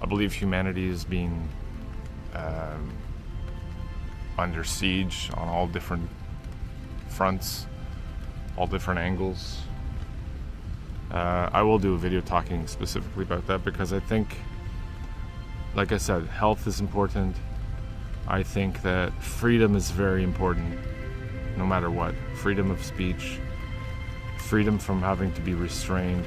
believe humanity is being under siege on all different fronts, all different angles. I will do a video talking specifically about that because I think, like I said, health is important. I think that freedom is very important, no matter what. Freedom of speech, freedom from having to be restrained.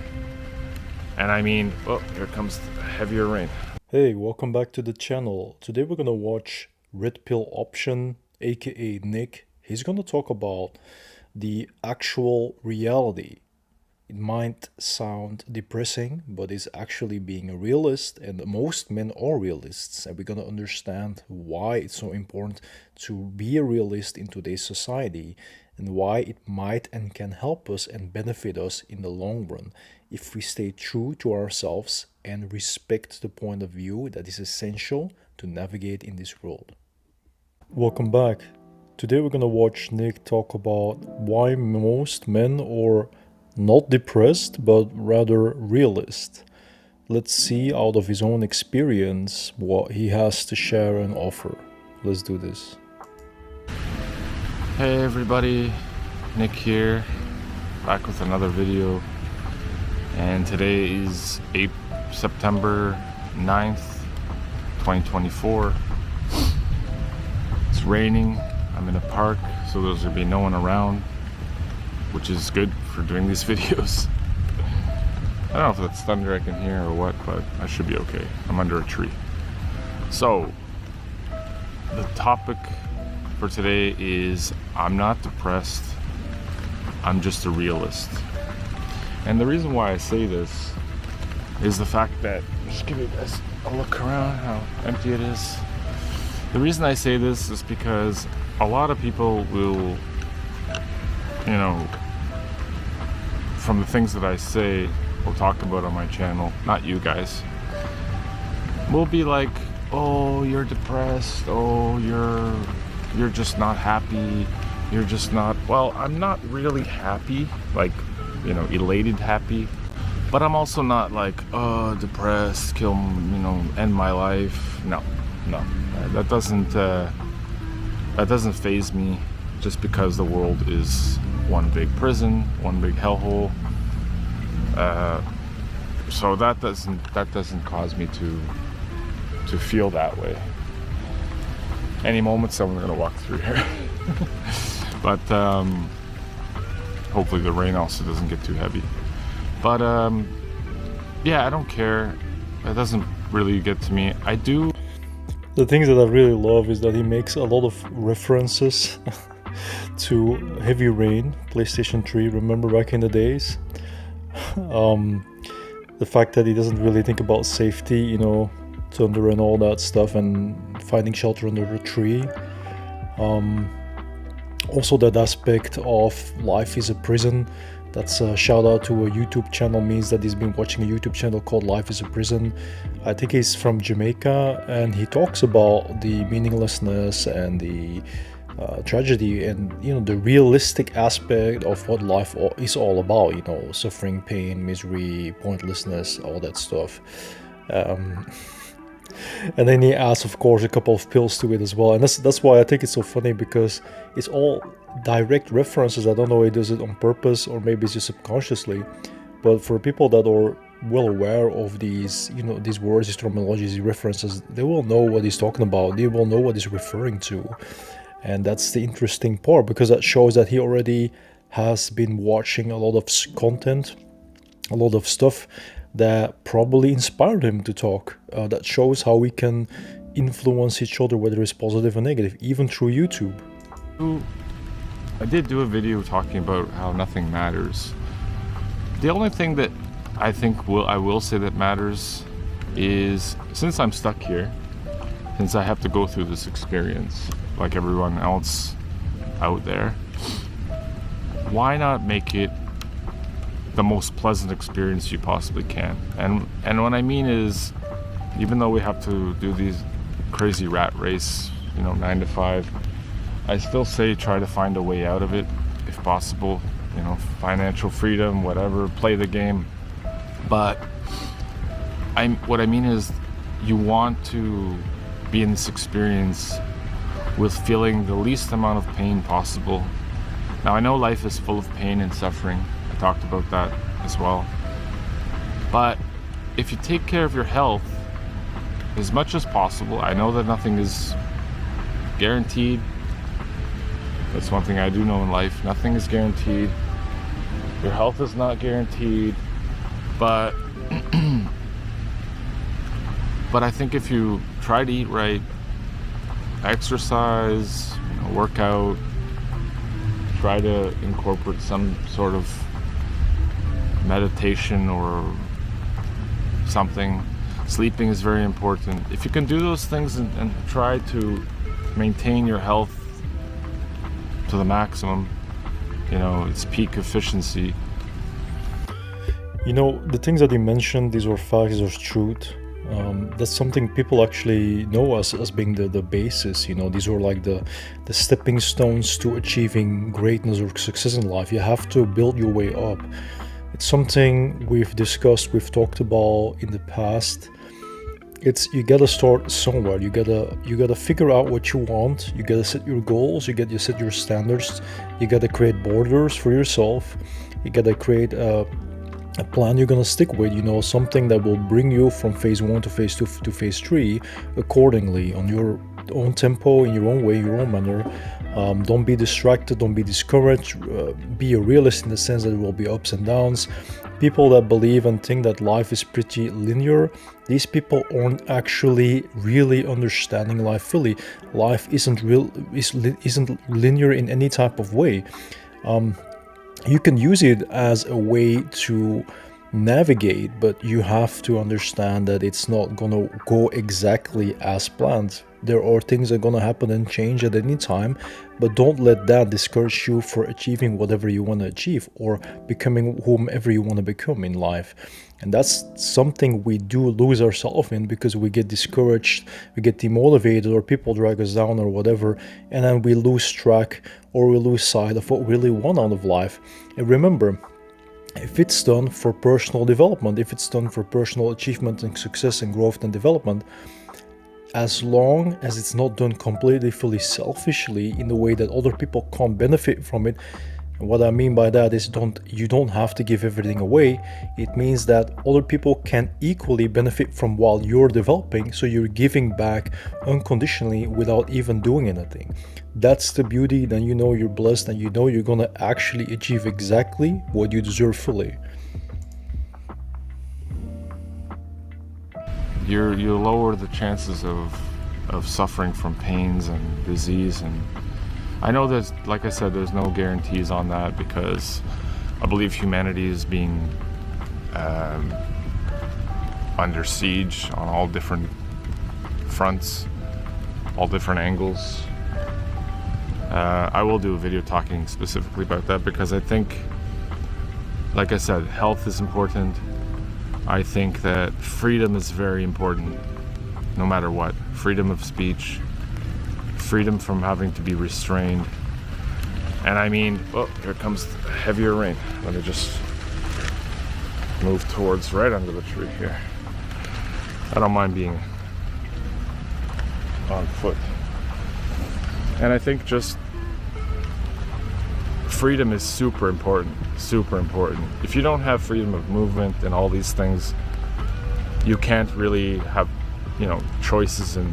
And I mean, oh, here comes heavier rain. Hey, welcome back to the channel. Today we're gonna watch Red Pill Option, aka Nick. He's gonna talk about the actual reality. It might sound depressing, but it's actually being a realist, and most men are realists, and we're gonna understand why it's so important to be a realist in today's society and why it might and can help us and benefit us in the long run if we stay true to ourselves and respect the point of view that is essential to navigate in this world. Welcome back. Today we're gonna watch Nick talk about why most men are not depressed but rather realist. Let's see out of his own experience what he has to share and offer. Let's do this. Hey everybody, Nick here, back with another video. And today is September 9th, 2024. It's raining. I'm in a park, so there's gonna be no one around, which is good for doing these videos. I don't know if that's thunder I can hear or what, but I should be okay. I'm under a tree. So, the topic for today is I'm not depressed, I'm just a realist. And the reason why I say this is the fact that, just give you guys a look around how empty it is. The reason I say this is because a lot of people will, you know, from the things that I say or talk about on my channel, not you guys, will be like, oh, you're depressed, oh, you're just not happy, you're just not, well, I'm not really happy, like, you know, elated happy, but I'm also not like, oh, depressed, kill, you know, end my life. No, that doesn't faze me, just because the world is one big prison, one big hellhole. So that doesn't cause me to feel that way. Any moment someone's gonna walk through here. But hopefully the rain also doesn't get too heavy. But yeah, I don't care. It doesn't really get to me. I do. The things that I really love is that he makes a lot of references to Heavy Rain, PlayStation 3, remember back in the days? The fact that he doesn't really think about safety, you know, thunder and all that stuff, and finding shelter under a tree. Also that aspect of life is a prison. That's a shout out to a YouTube channel, means that he's been watching a YouTube channel called Life is a Prison. I think he's from Jamaica, and he talks about the meaninglessness and the tragedy and, you know, the realistic aspect of what life is all about, you know, suffering, pain, misery, pointlessness, all that stuff. And then he adds, of course, a couple of pills to it as well, and that's why I think it's so funny, because it's all direct references. I don't know if he does it on purpose or maybe it's just subconsciously, but for people that are well aware of these, you know, these words, these terminologies, these references, they will know what he's talking about. They will know what he's referring to, and that's the interesting part, because that shows that he already has been watching a lot of content, a lot of stuff that probably inspired him to talk. That shows how we can influence each other, whether it's positive or negative, even through YouTube. I did do a video talking about how nothing matters. The only thing that I think I will say that matters is, since I'm stuck here, since I have to go through this experience like everyone else out there, why not make it the most pleasant experience you possibly can? And what I mean is, even though we have to do these crazy rat race, you know, 9 to 5, I still say try to find a way out of it if possible. You know, financial freedom, whatever, play the game. But what I mean is, you want to be in this experience with feeling the least amount of pain possible. Now, I know life is full of pain and suffering. I talked about that as well. But if you take care of your health as much as possible, I know that nothing is guaranteed. That's one thing I do know in life. Nothing is guaranteed. Your health is not guaranteed. But but I think if you try to eat right, exercise, work out, try to incorporate some sort of meditation or something. Sleeping is very important. If you can do those things and try to maintain your health to the maximum, its peak efficiency. The things that you mentioned, these are facts, these are truth. That's something people actually know as being the basis. These are like the stepping stones to achieving greatness or success in life. You have to build your way up. It's something we've discussed, we've talked about in the past. You gotta start somewhere. You gotta figure out what you want. You gotta set your goals. You gotta set your standards. You gotta create borders for yourself. You gotta create a plan you're gonna stick with. Something that will bring you from phase 1 to phase 2 to phase 3 accordingly, on your own tempo, in your own way, your own manner. Don't be distracted, don't be discouraged. Be a realist in the sense that there will be ups and downs. People that believe and think that life is pretty linear, these people aren't actually really understanding life fully. Life isn't linear in any type of way. You can use it as a way to navigate, but you have to understand that it's not gonna go exactly as planned. There are things that are gonna happen and change at any time, but don't let that discourage you for achieving whatever you want to achieve or becoming whomever you want to become in life. And that's something we do lose ourselves in, because we get discouraged, we get demotivated, or people drag us down or whatever, and then we lose track or we lose sight of what we really want out of life. And remember, if it's done for personal development, if it's done for personal achievement and success and growth and development, as long as it's not done completely, fully selfishly in the way that other people can't benefit from it. And what I mean by that is you don't have to give everything away. It means that other people can equally benefit from while you're developing, so you're giving back unconditionally without even doing anything. That's the beauty. Then you're blessed, and you're gonna actually achieve exactly what you deserve fully. You lower the chances of suffering from pains and disease. And I know there's, like I said, there's no guarantees on that, because I believe humanity is being under siege on all different fronts, all different angles. I will do a video talking specifically about that, because I think, like I said, health is important. I think that freedom is very important, no matter what. Freedom of speech, freedom from having to be restrained. And I mean, oh, here comes heavier rain. Let me just move towards right under the tree here. I don't mind being on foot. And I think just freedom is super important, super important. If you don't have freedom of movement and all these things, you can't really have, choices and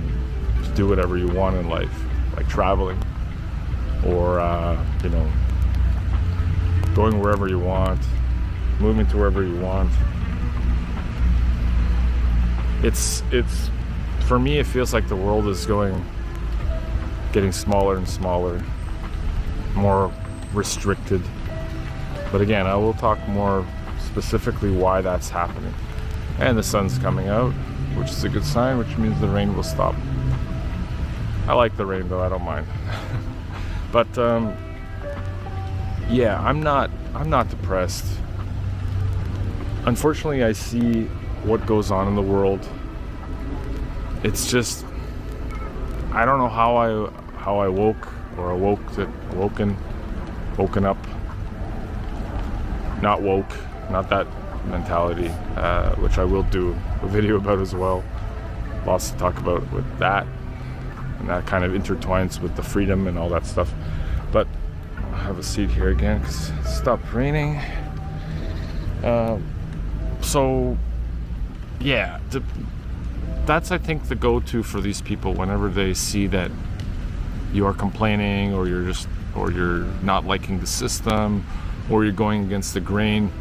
do whatever you want in life, like traveling or, going wherever you want, moving to wherever you want. It's for me, it feels like the world is getting smaller and smaller, more restricted. But again, I will talk more specifically why that's happening. And the sun's coming out, which is a good sign, which means the rain will stop. I like the rain though, I don't mind. But yeah, I'm not depressed. Unfortunately, I see what goes on in the world. It's just, I don't know how I woke or woken up, not woke, not that mentality, which I will do a video about as well. lots to talk about with that, and that kind of intertwines with the freedom and all that stuff. But I'll have a seat here again because it stopped raining. So yeah, that's I think the go-to for these people whenever they see that you are complaining, or you're not liking the system, or you're going against the grain.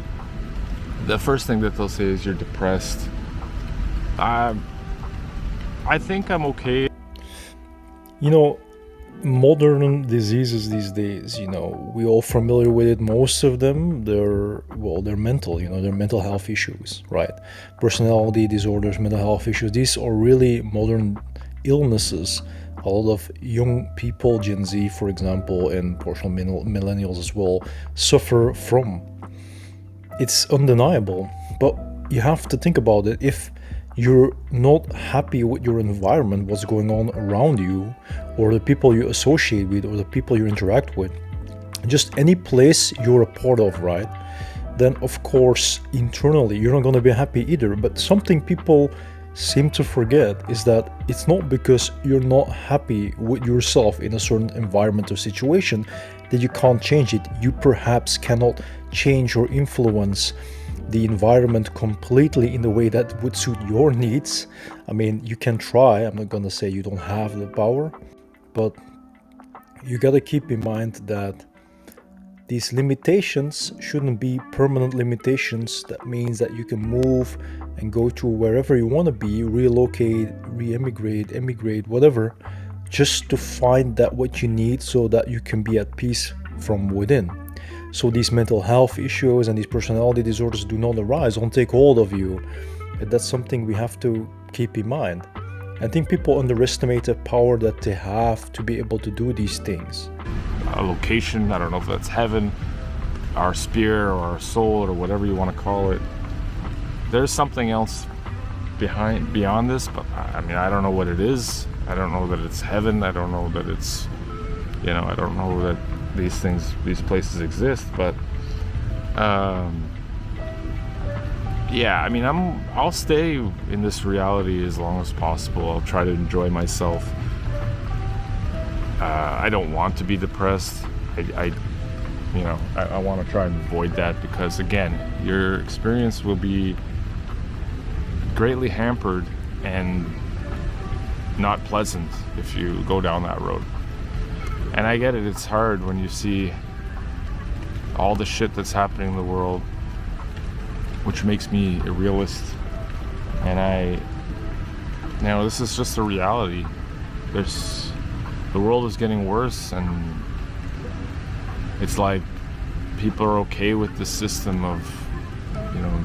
The first thing that they'll say is you're depressed. I think I'm okay. You know, modern diseases these days, you know, we all familiar with it. Most of them, they're mental, you know, they're mental health issues, right? Personality disorders, mental health issues, these are really modern illnesses. A lot of young people, Gen Z, for example, and partial millennials as well, suffer from. It's undeniable, but you have to think about it. If you're not happy with your environment, what's going on around you, or the people you associate with, or the people you interact with, just any place you're a part of, right? Then of course internally you're not going to be happy either. But something people seem to forget is that it's not because you're not happy with yourself in a certain environment or situation that you can't change it. You perhaps cannot change or influence the environment completely in the way that would suit your needs. I mean, you can try. I'm not gonna say you don't have the power, but you gotta keep in mind that these limitations shouldn't be permanent limitations. That means that you can move and go to wherever you want to be, relocate, re-emigrate, emigrate, whatever, just to find that what you need so that you can be at peace from within. So these mental health issues and these personality disorders do not arise, don't take hold of you. And that's something we have to keep in mind. I think people underestimate the power that they have to be able to do these things. A location, I don't know if that's heaven, our spirit, or our soul, or whatever you want to call it. There's something else beyond this, but I mean, I don't know what it is. I don't know that it's heaven. I don't know that it's, you know, I don't know that these places exist, but yeah, I mean, I'll stay in this reality as long as possible. I'll try to enjoy myself. I don't want to be depressed. I want to try and avoid that, because again, your experience will be greatly hampered and not pleasant if you go down that road. And I get it, it's hard when you see all the shit that's happening in the world, which makes me a realist. And this is just a reality. The world is getting worse, and it's like people are okay with the system of, you know,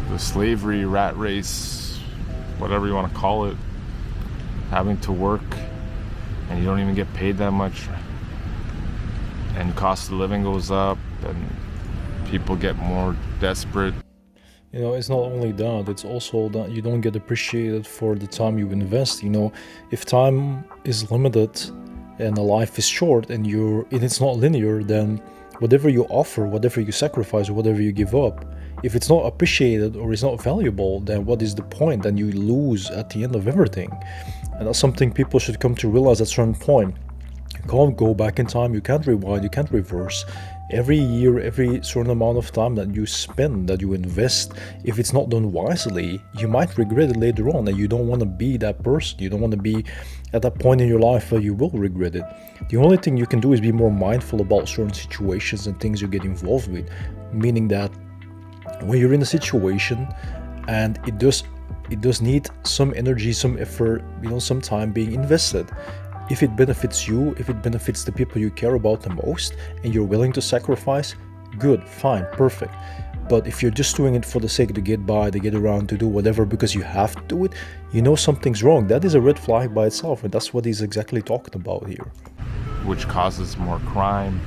the slavery, rat race, whatever you want to call it, having to work and you don't even get paid that much, and cost of living goes up, and people get more desperate. You know, it's not only that, it's also that you don't get appreciated for the time you invest. You know, if time is limited and a life is short and it's not linear, then whatever you offer, whatever you sacrifice, or whatever you give up, if it's not appreciated or it's not valuable, then what is the point? Then you lose at the end of everything. And that's something people should come to realize at a certain point. You can't go back in time, you can't rewind, you can't reverse. Every year, every certain amount of time that you spend, that you invest, if it's not done wisely, you might regret it later on, and you don't want to be that person. You don't want to be at that point in your life where you will regret it. The only thing you can do is be more mindful about certain situations and things you get involved with, meaning that when you're in a situation and it does need some energy, some effort, you know, some time being invested. If it benefits you, if it benefits the people you care about the most, and you're willing to sacrifice, good, fine, perfect. But if you're just doing it for the sake to get by, to get around, to do whatever because you have to do it, you know something's wrong. That is a red flag by itself, and that's what he's exactly talking about here. Which causes more crime,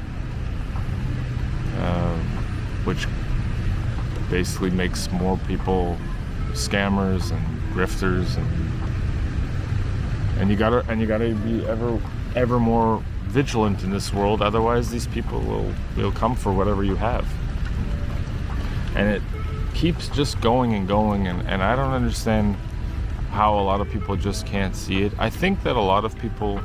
which basically makes more people scammers and grifters, and you gotta be ever more vigilant in this world. Otherwise, these people will come for whatever you have, and it keeps just going and going. And I don't understand how a lot of people just can't see it. I think that a lot of people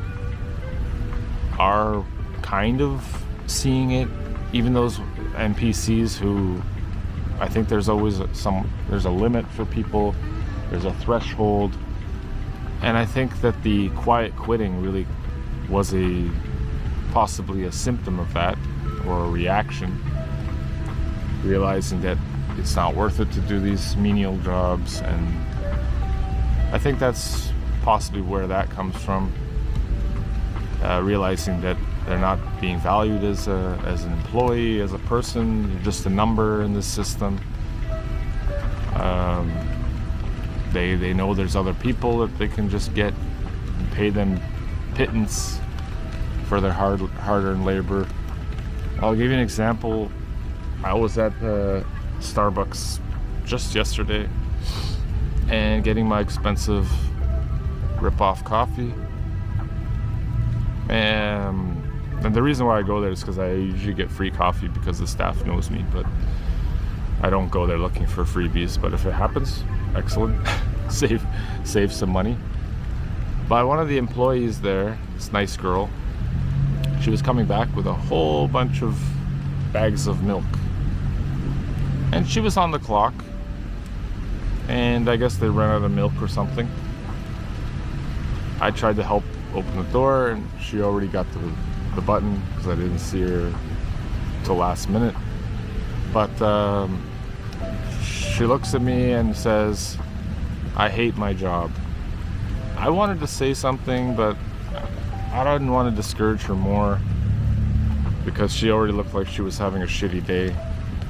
are kind of seeing it, even those NPCs who, I think there's always there's a limit for people, there's a threshold, and I think that the quiet quitting really was possibly a symptom of that, or a reaction, realizing that it's not worth it to do these menial jobs. And I think that's possibly where that comes from, realizing that they're not being valued as an employee, as a person. You're just a number in this system. They know there's other people that they can just get and pay them pittance for their hard-earned labor. I'll give you an example. I was at Starbucks just yesterday and getting my expensive rip-off coffee. And the reason why I go there is because I usually get free coffee because the staff knows me, but I don't go there looking for freebies. But if it happens, excellent. save some money. But one of the employees there, this nice girl, she was coming back with a whole bunch of bags of milk. And she was on the clock, and I guess they ran out of milk or something. I tried to help open the door, and she already got the button because I didn't see her till last minute. But she looks at me and says, "I hate my job." I wanted to say something, but I didn't want to discourage her more because she already looked like she was having a shitty day,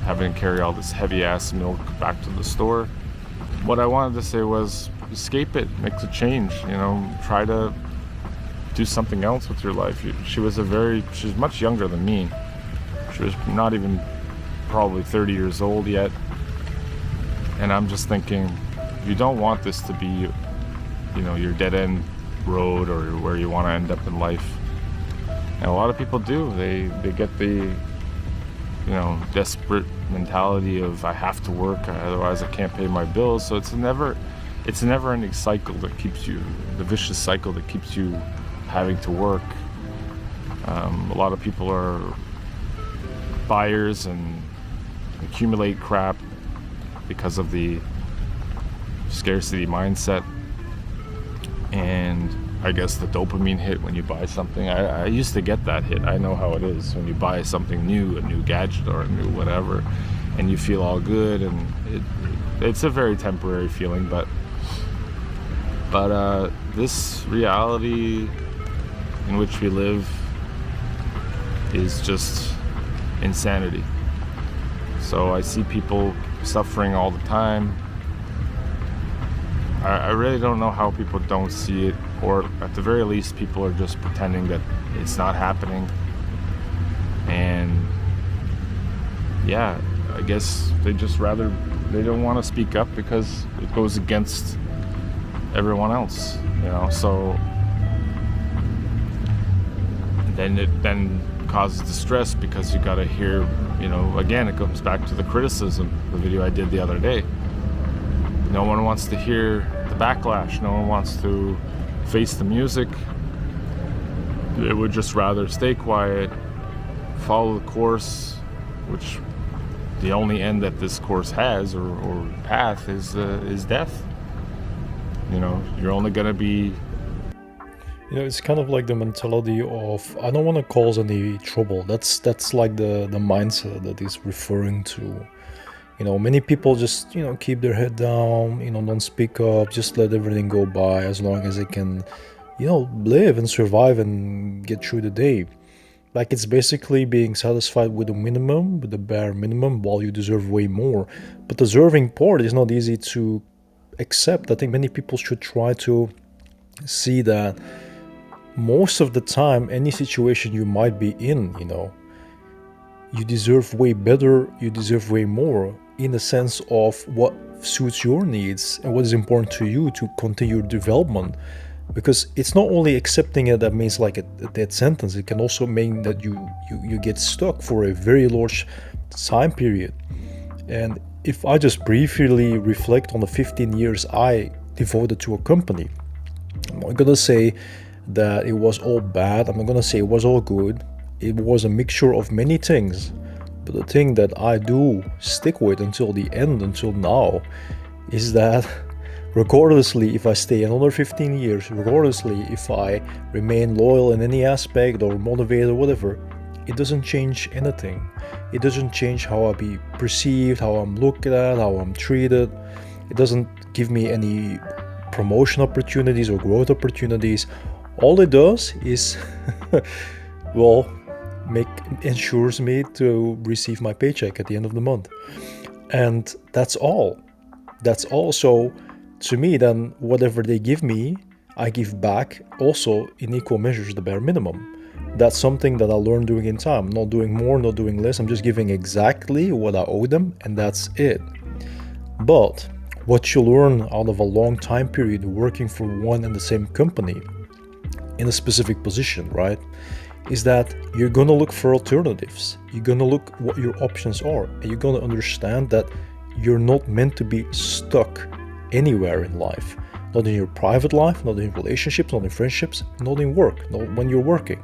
having to carry all this heavy ass milk back to the store. What I wanted to say was, escape it, make a change, try to do something else with your life. She's much younger than me. She was not even probably 30 years old yet. And I'm just thinking, if you don't want this to be, your dead end road or where you want to end up in life. And a lot of people do. They get the, desperate mentality of, I have to work, otherwise I can't pay my bills. So it's a never-ending cycle that keeps you, the vicious cycle that keeps you having to work. A lot of people are buyers and accumulate crap because of the scarcity mindset, and I guess the dopamine hit when you buy something. I used to get that hit. I know how it is when you buy something new, a new gadget or a new whatever, and you feel all good, and it's a very temporary feeling, but this reality in which we live is just insanity. So I see people suffering all the time. I really don't know how people don't see it, or at the very least people are just pretending that it's not happening. And yeah, I guess they don't want to speak up because it goes against everyone else, so then it causes distress because you got to hear, again, it comes back to the criticism, the video I did the other day. No one wants to hear the backlash. No one wants to face the music. They would just rather stay quiet, follow the course, which the only end that this course has or path is death. You're only gonna be. It's kind of like the mentality of, I don't want to cause any trouble. That's like the mindset that he's referring to. Many people just, keep their head down, don't speak up, just let everything go by as long as they can, live and survive and get through the day. Like, it's basically being satisfied with the minimum, with the bare minimum, while you deserve way more. But the deserving part is not easy to accept. I think many people should try to see that most of the time, any situation you might be in, you deserve way better, you deserve way more, in the sense of what suits your needs and what is important to you to continue your development. Because it's not only accepting it that means like a dead sentence, it can also mean that you get stuck for a very large time period. And if I just briefly reflect on the 15 years I devoted to a company. I'm not gonna say that it was all bad. I'm not gonna say it was all good. It was a mixture of many things. But the thing that I do stick with until the end, until now, is that regardlessly if I stay another 15 years, regardlessly if I remain loyal in any aspect or motivated or whatever, it doesn't change anything. It doesn't change how I be perceived, how I'm looked at, how I'm treated. It doesn't give me any promotion opportunities or growth opportunities. All it does is, well, ensures me to receive my paycheck at the end of the month. And that's all. That's also, to me, then whatever they give me, I give back also in equal measures, the bare minimum. That's something that I learned doing in time. Not doing more, not doing less. I'm just giving exactly what I owe them, and that's it. But what you learn out of a long time period working for one and the same company in a specific position, right, is that you're gonna look for alternatives. You're gonna look what your options are, and you're gonna understand that you're not meant to be stuck anywhere in life. Not in your private life, not in relationships, not in friendships, not in work, not when you're working.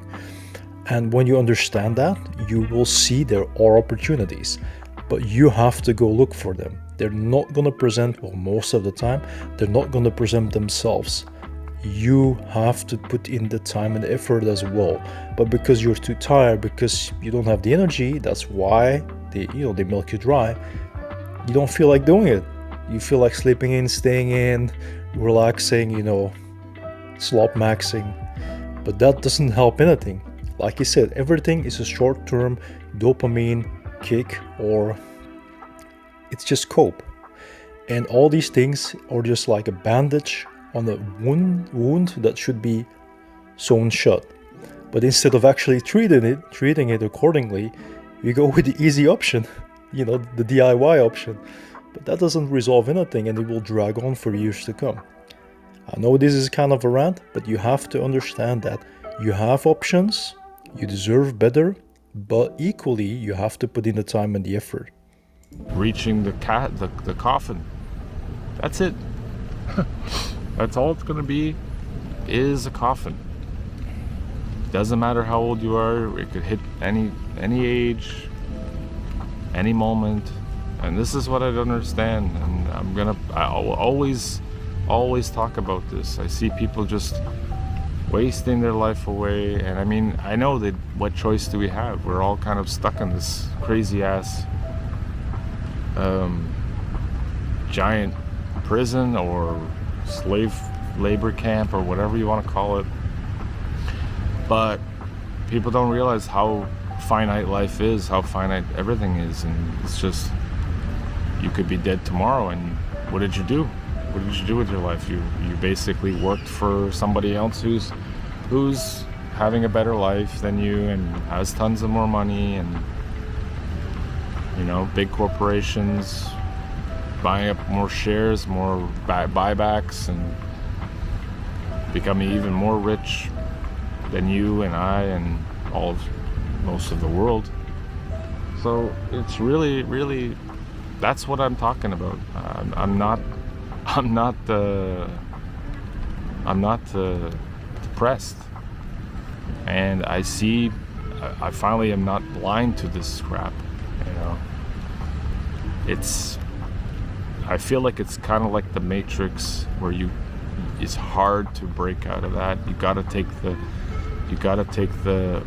And when you understand that, you will see there are opportunities, but you have to go look for them. They're not gonna present, well, most of the time, they're not gonna present themselves. You have to put in the time and effort as well. But because you're too tired, because you don't have the energy, that's why they milk you dry. You don't feel like doing it. You feel like sleeping in, staying in, relaxing, slop maxing. But that doesn't help anything. Like I said, everything is a short-term dopamine kick, or it's just cope. And all these things are just like a bandage on a wound that should be sewn shut. But instead of actually treating it accordingly, we go with the easy option, the DIY option. But that doesn't resolve anything, and it will drag on for years to come. I know this is kind of a rant, but you have to understand that you have options, you deserve better, but equally you have to put in the time and the effort. Reaching the coffin. That's it. That's all it's gonna be, is a coffin. Doesn't matter how old you are, it could hit any age, any moment. And this is what I don't understand, and I'll always talk about this. I see people just wasting their life away, and I mean, I know that what choice do we have? We're all kind of stuck in this crazy ass giant prison or slave labor camp or whatever you want to call it. But people don't realize how finite life is, how finite everything is, and it's just, you could be dead tomorrow, and what did you do? What did you do with your life? You basically worked for somebody else who's having a better life than you and has tons of more money, and big corporations buying up more shares, more buybacks, and becoming even more rich than you and I and most of the world. So it's really, really, that's what I'm talking about. I'm not depressed, and I finally am not blind to this crap. I feel like it's kind of like the Matrix, where it's hard to break out of that. You gotta take the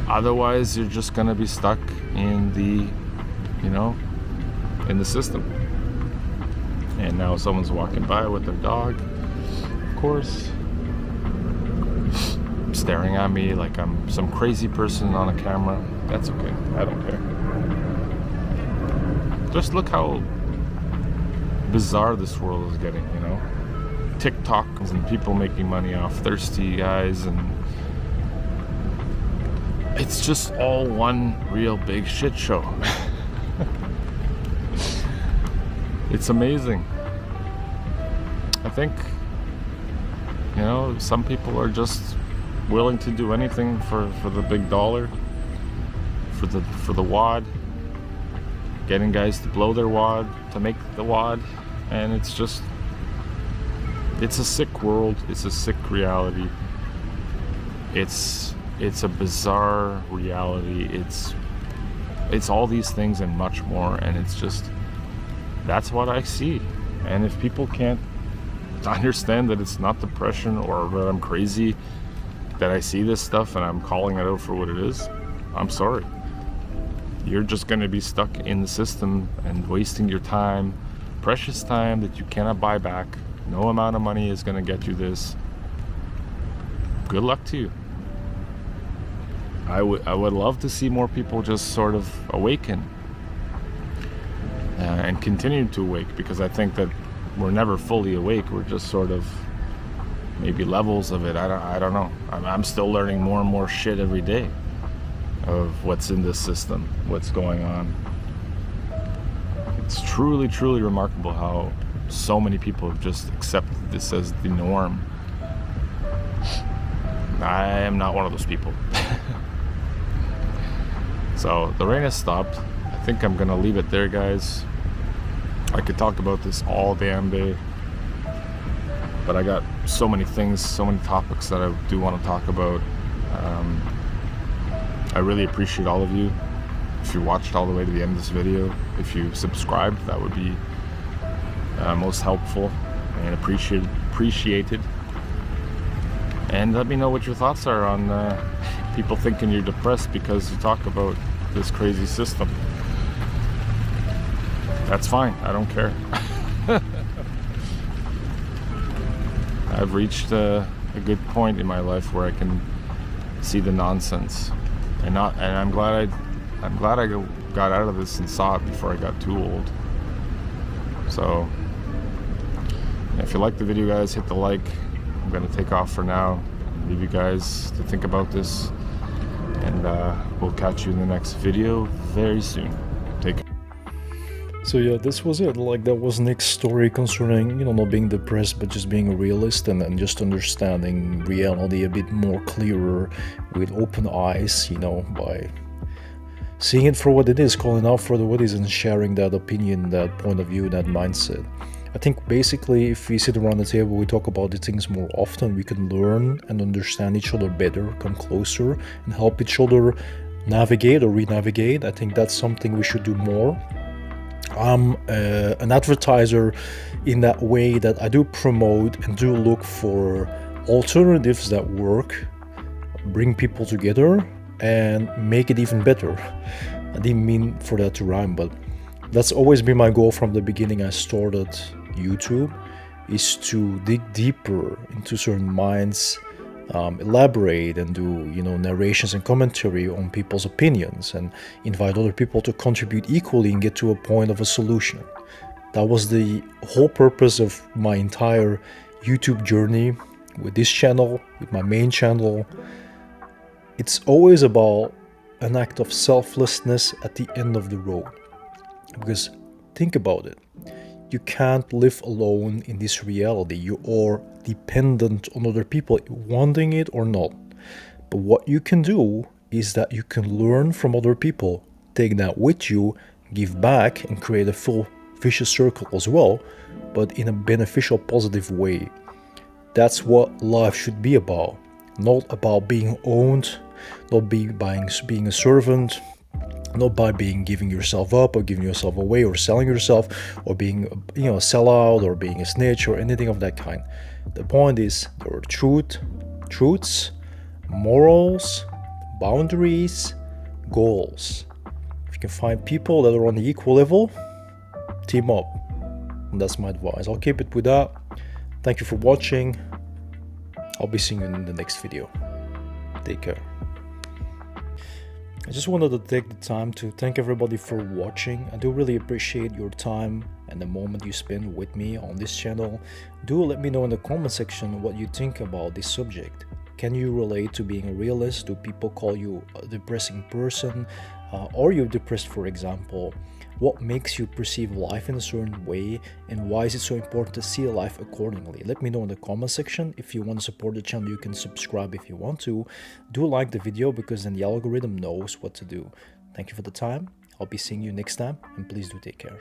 otherwise you're just gonna be stuck in the in the system. And now someone's walking by with their dog, of course, staring at me like I'm some crazy person on a camera. That's okay, I don't care. Just look how bizarre this world is getting, TikToks and people making money off thirsty guys, and it's just all one real big shit show. It's amazing. I think, some people are just willing to do anything for the big dollar, for the wad, getting guys to blow their wad to make the wad, and it's just It's a sick world. It's a sick reality. It's a bizarre reality. It's all these things and much more, and it's just, that's what I see. And if people can't understand that it's not depression or that I'm crazy, that I see this stuff and I'm calling it out for what it is, I'm sorry. You're just going to be stuck in the system and wasting your time, precious time that you cannot buy back. No amount of money is going to get you this. Good luck to you. I would love to see more people just sort of awaken and continue to awake, because I think that we're never fully awake. We're just sort of maybe levels of it. I don't know. I'm still learning more and more shit every day of what's in this system, what's going on. It's truly, truly remarkable how so many people have just accepted this as the norm. I am not one of those people. So the rain has stopped. I think I'm gonna leave it there, guys. I could talk about this all damn day, but I got so many things, so many topics that I do want to talk about. I really appreciate all of you. If you watched all the way to the end of this video, if you subscribed, that would be most helpful and appreciated. And let me know what your thoughts are on people thinking you're depressed because you talk about this crazy system. That's fine, I don't care. I've reached a good point in my life where I can see the nonsense, and I'm glad I got out of this and saw it before I got too old. So if you liked the video, guys, hit the like. I'm gonna take off for now, leave you guys to think about this, and we'll catch you in the next video very soon. Take care. So yeah, this was it. Like, that was Nick's story concerning, not being depressed, but just being a realist and just understanding reality a bit more clearer with open eyes, by seeing it for what it is, calling out for what it is, and sharing that opinion, that point of view, that mindset. I think basically if we sit around the table, we talk about these things more often, we can learn and understand each other better, come closer, and help each other navigate or re-navigate. I think that's something we should do more. I'm an advertiser in that way, that I do promote and do look for alternatives that work, bring people together, and make it even better. I didn't mean for that to rhyme, but that's always been my goal from the beginning I started YouTube, is to dig deeper into certain minds, elaborate and do narrations and commentary on people's opinions, and invite other people to contribute equally and get to a point of a solution. That was the whole purpose of my entire YouTube journey with this channel, with my main channel. It's always about an act of selflessness at the end of the road, because think about it. You can't live alone in this reality. You are dependent on other people, wanting it or not. But what you can do is that you can learn from other people, take that with you, give back, and create a full vicious circle as well, but in a beneficial, positive way. That's what life should be about. Not about being owned, not being a servant, not by giving yourself up or giving yourself away or selling yourself or being a sellout or being a snitch or anything of that kind. The point is, there are truths, morals, boundaries, goals. If you can find people that are on the equal level, team up. And that's my advice. I'll keep it with that. Thank you for watching. I'll be seeing you in the next video. Take care. I just wanted to take the time to thank everybody for watching. I do really appreciate your time and the moment you spend with me on this channel. Do let me know in the comment section what you think about this subject. Can you relate to being a realist? Do people call you a depressing person? Are you depressed, for example? What makes you perceive life in a certain way, and why is it so important to see life accordingly? Let me know in the comment section. If you want to support the channel, you can subscribe if you want to. Do like the video, because then the algorithm knows what to do. Thank you for the time. I'll be seeing you next time, and please do take care.